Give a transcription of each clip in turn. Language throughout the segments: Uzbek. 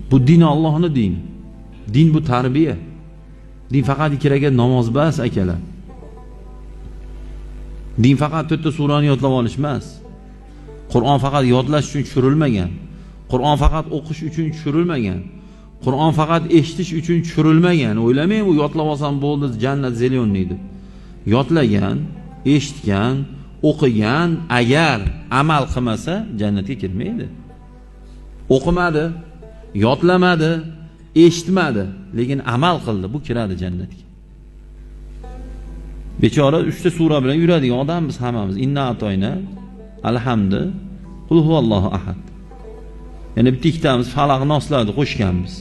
Bu din Allohning dini. Din bu tarbiya. Din faqat ikki namoz bas akalar. Din faqat 4 ta surani yodlab olish emas. Qur'on faqat yodlash uchun tushirilmagan. Qur'on faqat o'qish uchun tushirilmagan. Qur'on faqat eshitish uchun tushirilmagan. O'ylamang u yodlab olsam bo'ldi, jannat zelyonni deb. Yodlagan, eshitgan, o'qigan agar amal qilmasa jannatga kirmaydi. O'qimadi, yodlamadi, eshitmadi, lekin amal qildi, bu kiradi jannatga. Bechora 3 ta sura bilan yuradigan odammiz hammamiz. Inna atoyna, alhamdu, qul huvallohu ahad. Yana bitta ikkitamiz falaq noslarni qo'shganmiz.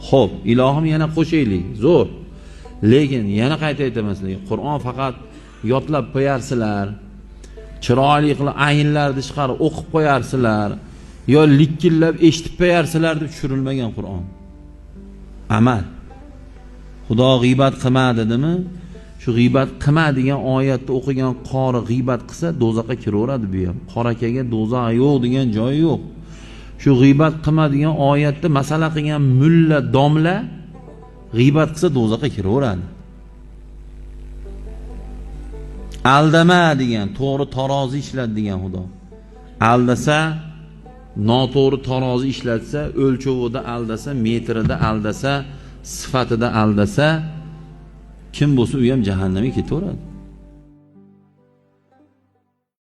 Xo'p, ilohim yana qo'shaylik, zo'r. Lekin yana qayta aytaman sizlarga, Qur'on faqat yodlab qo'yarsizlar, chiroyli qilib ayinlarni chiqarib o'qib qo'yarsizlar, yo likkillab eshitib qo'yarsizlar deb tushirilmagan Qur'on. Amal. Xudo g'iybat qilma dedimi? Shu g'iybat qilma degan oyatni o'qigan qori g'iybat qilsa do'zaxga kiraveradi bu ham. Qorakaga do'zax yo'q degan joyi yo'q. Shu g'iybat qilma degan oyatni masala qilgan mulla domla g'iybat qilsa do'zaxga kiraveradi. Aldama degan, to'g'ri tarozi ishlat degan Xudo. Aldasa, noto'g'ri tarozi ishlatsa, o'lchovida aldasa, metrida aldasa, sifatida aldasa, kim bo'lsa u ham jahannamga ketaveradi.